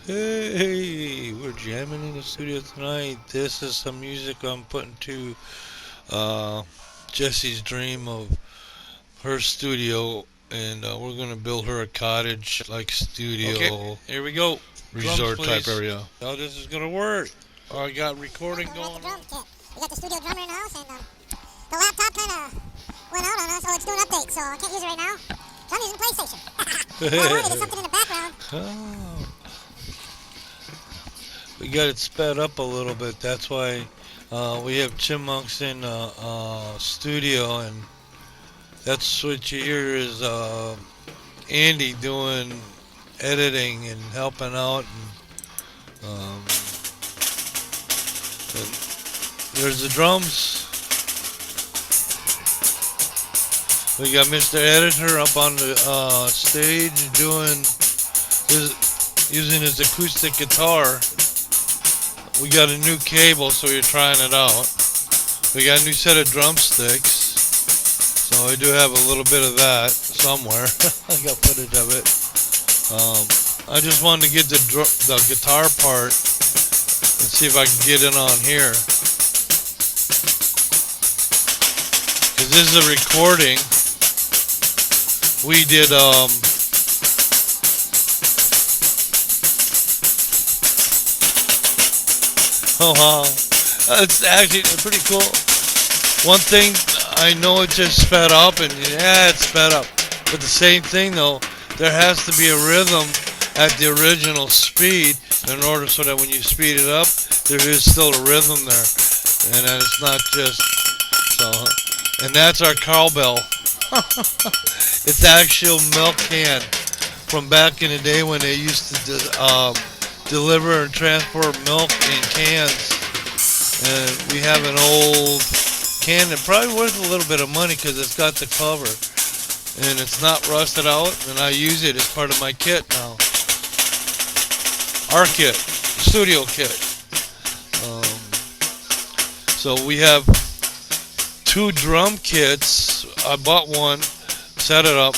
Hey, we're jamming in the studio tonight. This is some music I'm putting to uh, Jessie's dream of her studio, and we're gonna build her a cottage-like Okay, studio here we go. Drums, resort type please. area. How this is gonna work? I got Yeah, recording we got the going drum on. kit. We got the studio drummer in the house, and the laptop kind of went out on us. Oh, it's doing updates, so I can't use it right now. So I'm using PlayStation. Well, I wanted to get something in the background. Oh, we got it sped up a little bit. That's why we have chipmunks in studio, and that's what you hear is Andy doing editing and helping out. And there's the drums. We got Mr. Editor up on the stage doing using his acoustic guitar. We got a new cable, so we're trying it out. We got a new set of drumsticks, so I do have a little bit of that somewhere. I got footage of it. I just wanted to get the guitar part and see if I can get it on here. Cause this is a recording. We did oh wow. It's actually pretty cool. One thing I know it just sped up and yeah it's sped up. But the same thing though, there has to be a rhythm at the original speed in order so that when you speed it up, there is still a rhythm there. And that it's not just so and that's our cowbell. It's actual milk can from back in the day when they used to deliver and transport milk in cans. And we have an old can that probably worth a little bit of money because it's got the cover and it's not rusted out. And I use it as part of my kit now. Our kit, studio kit. So we have two drum kits. I bought one, set it up.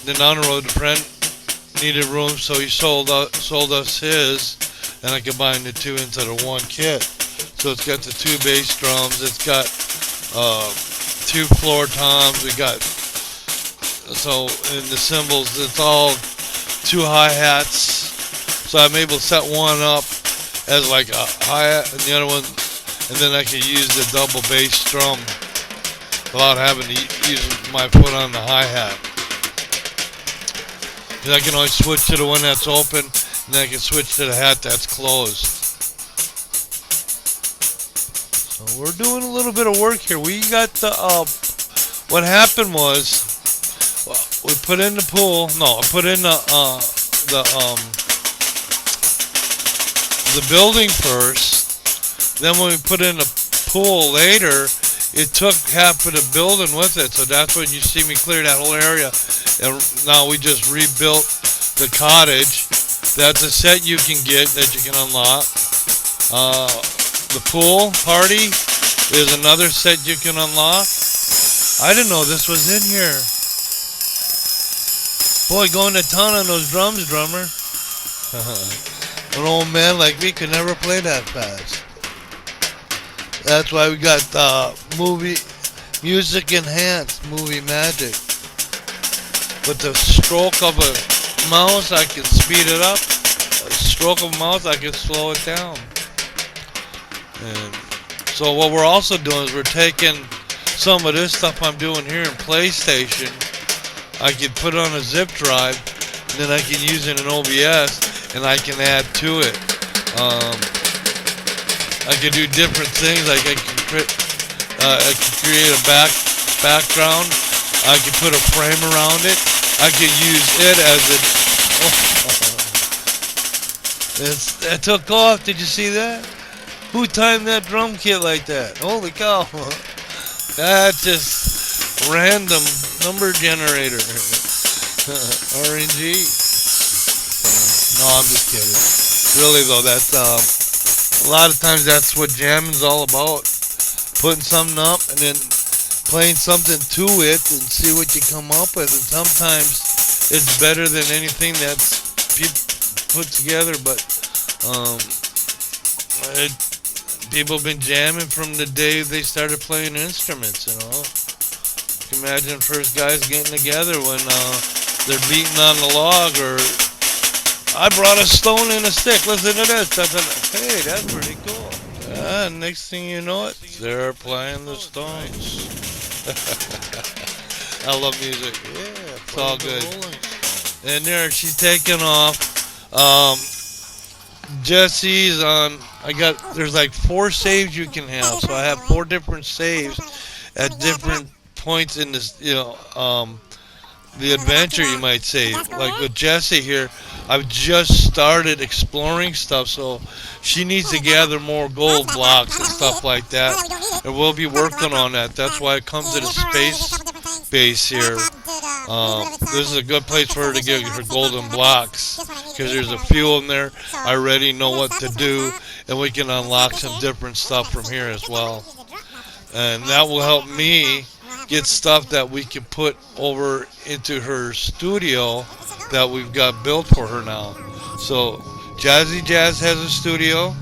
Then down the road, the friend needed room, so he sold us his, and I combined the two into the one kit. So it's got the two bass drums. It's got two floor toms. We got in the cymbals, it's all two hi-hats. So I'm able to set one up as like a hi-hat, and the other one, and then I can use the double bass drum without having to use my foot on the hi-hat. Because I can always switch to the one that's open, and then I can switch to the hat that's closed. So we're doing a little bit of work here. We got the, what happened was, we put in the pool, no, I put in the building first, then when we put in the pool later, it took half of the building with it, so that's when you see me clear that whole area. And now we just rebuilt the cottage. That's a set you can get that you can unlock. The pool party is another set you can unlock. I didn't know this was in here. Boy, going to town on those drums, drummer. An old man like me could never play that fast. That's why we got movie music enhanced movie magic. With the stroke of a mouse, I can speed it up. A stroke of a mouse, I can slow it down. And so what we're also doing is we're taking some of this stuff I'm doing here in PlayStation. I can put it on a zip drive, and then I can use it in OBS, and I can add to it. I can do different things. Like I can create a background. I can put a frame around it. I can use it as a. It took off. Did you see that? Who timed that drum kit like that? Holy cow! That's just random number generator. RNG. No, I'm just kidding. Really though, that's a lot of times that's what jamming's all about. Putting something up and then playing something to it and see what you come up with. And sometimes it's better than anything that's put together, but Um, people have been jamming from the day they started playing instruments, you know. You can imagine first guys getting together when they're beating on the log, or I brought a stone and a stick. Listen to this. Hey, that's pretty cool. Next thing you know it, they're playing the Stones. I love music. Yeah, It's all good. And there, she's taking off. Jesse's on. There's like 4 saves you can have, so I have 4 different saves at different points in this, the adventure, you might say. Like with Jessie here, I've just started exploring stuff, so she needs to gather more gold blocks and stuff like that. And we'll be working on that. That's why I come to the space base here. This is a good place for her to get her golden blocks, because there's a few of them there. I already know what to do, and we can unlock some different stuff from here as well. And that will help me get stuff that we can put over into her studio that we've got built for her now. So Jazzy Jazz has a studio.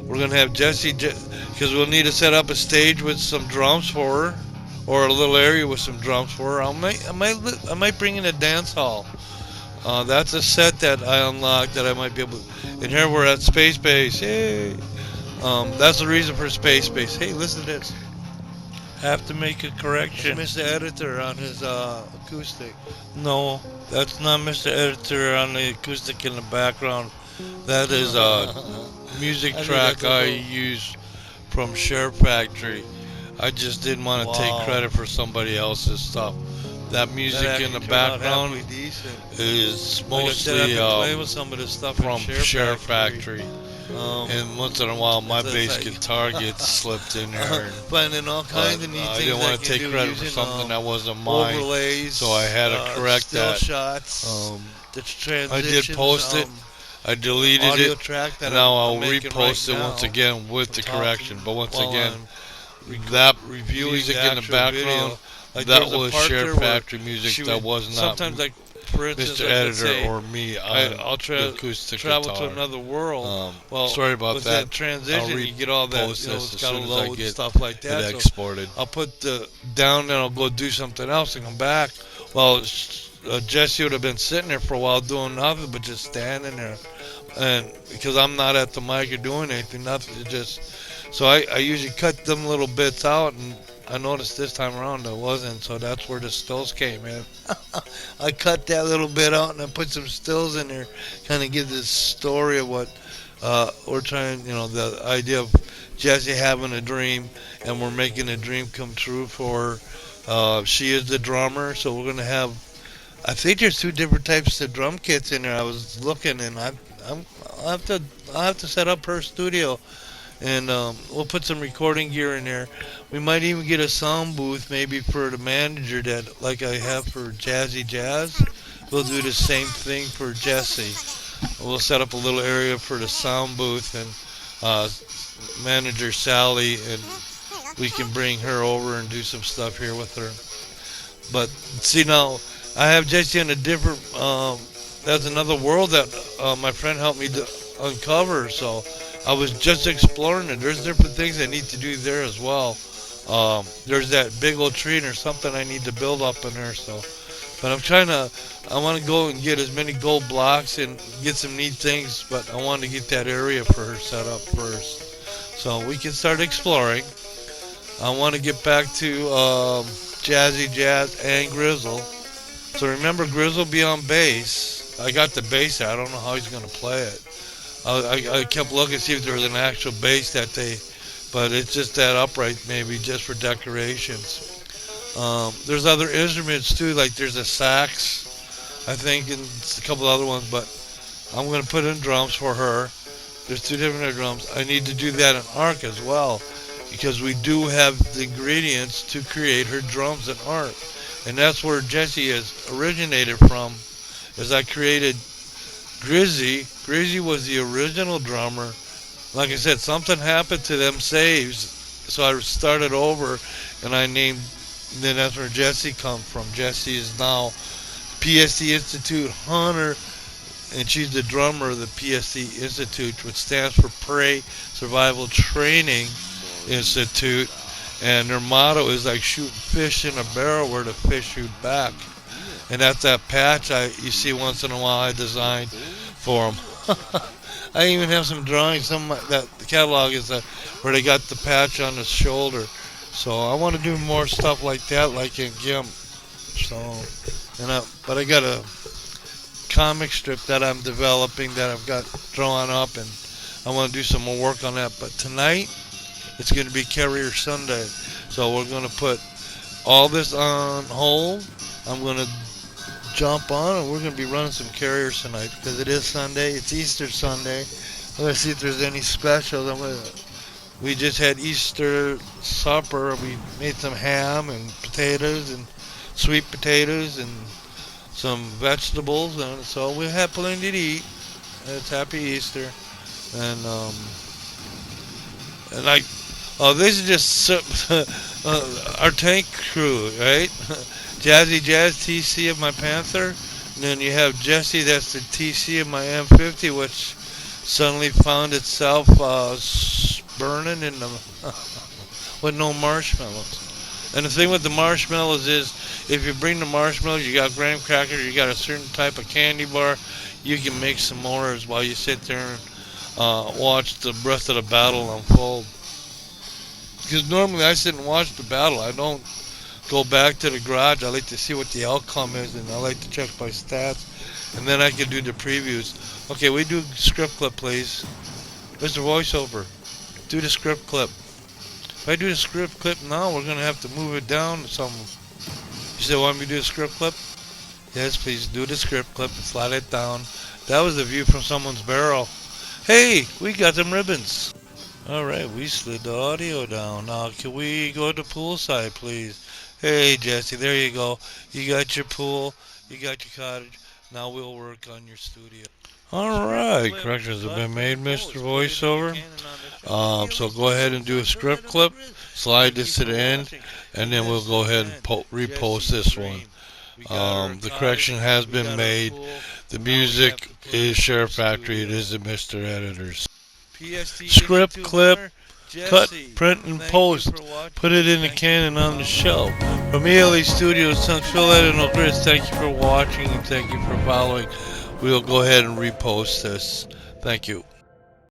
We're gonna have Jessie, because we'll need to set up a stage with some drums for her, or a little area with some drums for her. I might bring in a dance hall. That's a set that I unlocked that I might be able to. And here we're at Space Base. Yay! That's the reason for Space Base. Hey, listen to this. Have to make a correction. Mr. Editor on his acoustic. No, that's not Mr. Editor on the acoustic in the background. That is a music track I use from SHAREfactory. I just didn't want to take credit for somebody else's stuff. That music in the background is mostly with some of this stuff from SHAREfactory. And once in a while, my bass guitar gets slipped in there. Finding all kinds of neat things. I didn't want to take credit for something that wasn't mine, overlays, so I had to correct that. Shots, I did post it. I deleted it. Track that now I'll repost it once again with the correction. But once again, that music in the background, that was SHAREfactory music. That was not sometimes, like, for instance, Mr. Editor or me. I'll travel to another world. Well, sorry about with that. Transition, you get all that, It's got to load and stuff like that. It exported. I'll put the down, and I'll go do something else and come back. Well, Jessie would have been sitting there for a while doing nothing but just standing there, and because I'm not at the mic or doing anything, nothing, so I usually cut them little bits out, and I noticed this time around it wasn't, so that's where the stills came in. I cut that little bit out and I put some stills in there, kind of give this story of what we're trying, the idea of Jessie having a dream, and we're making a dream come true for her. She is the drummer, so we're going to have, I think there's 2 different types of drum kits in there. I was looking, and I'll have to set up her studio. And we'll put some recording gear in there. We might even get a sound booth maybe for the manager, that like I have for Jazzy Jazz. We'll do the same thing for Jessie. We'll set up a little area for the sound booth, and manager Sally, and we can bring her over and do some stuff here with her. But see, now I have Jessie in a different, that's another world that my friend helped me to uncover, so I was just exploring it. There's different things I need to do there as well. There's that big old tree, and there's something I need to build up in there. So, but I want to go and get as many gold blocks and get some neat things. But I want to get that area for her set up first, so we can start exploring. I want to get back to Jazzy Jazz and Grizzle. So remember, Grizzle be on bass. I got the bass there. I don't know how he's gonna play it. I kept looking to see if there was an actual bass but it's just that upright, maybe just for decorations. There's other instruments too, like there's a sax, I think, and a couple other ones, but I'm going to put in drums for her. There's 2 different drums. I need to do that in Arc as well, because we do have the ingredients to create her drums in Arc. And that's where Jessie is originated from, is I created Grizzy. Grizzy was the original drummer. Like I said, something happened to them saves, so I started over, and I named, then that's where Jessie come from. Jessie is now PSD Institute Hunter and she's the drummer of the PSC Institute, which stands for Prey Survival Training Institute. And their motto is like shooting fish in a barrel where the fish shoot back. And that's that patch you see once in a while I designed for them. I even have some drawings. Some that the catalog is where they got the patch on the shoulder. So I want to do more stuff like that, like in GIMP. So, but I got a comic strip that I'm developing that I've got drawn up, and I want to do some more work on that. But tonight it's going to be Carrier Sunday, so we're going to put all this on hold. I'm going to jump on, and we're going to be running some Carriers tonight because it is Sunday. It's Easter Sunday. Let's see if there's any specials. We just had Easter supper. We made some ham and potatoes and sweet potatoes and some vegetables, and so we had plenty to eat. It's Happy Easter, and this is just our tank crew, right? Jazzy Jazz TC of my Panther, and then you have Jessie, that's the TC of my M50, which suddenly found itself burning in the with no marshmallows. And the thing with the marshmallows is, if you bring the marshmallows, you got graham crackers, you got a certain type of candy bar, you can make s'mores while you sit there and watch the rest of the battle unfold. Because normally I sit and watch the battle. I don't go back to the garage. I like to see what the outcome is, and I like to check my stats, and then I can do the previews. Okay, we do script clip, please. Mr. Voiceover, do the script clip. If I do the script clip now, we're going to have to move it down to some. You said, want me to do a script clip? Yes, please do the script clip and slide it down. That was a view from someone's barrel. Hey, we got them ribbons. Alright, we slid the audio down. Now, can we go to poolside, please? Hey, Jessie, there you go. You got your pool, you got your cottage. Now we'll work on your studio. Alright, corrections have been made, Mr. Voiceover. So go ahead and do a script clip, slide this to the end, and then we'll go ahead and repost this one. The correction has been made. The music is SHAREfactory. It isn't Mr. Editors. Script clip, cut, print, and post. Put it in the can and on the shelf. From ELE Studios, Phil and OelGrez, thank you for watching and thank you for following. We'll go ahead and repost this. Thank you.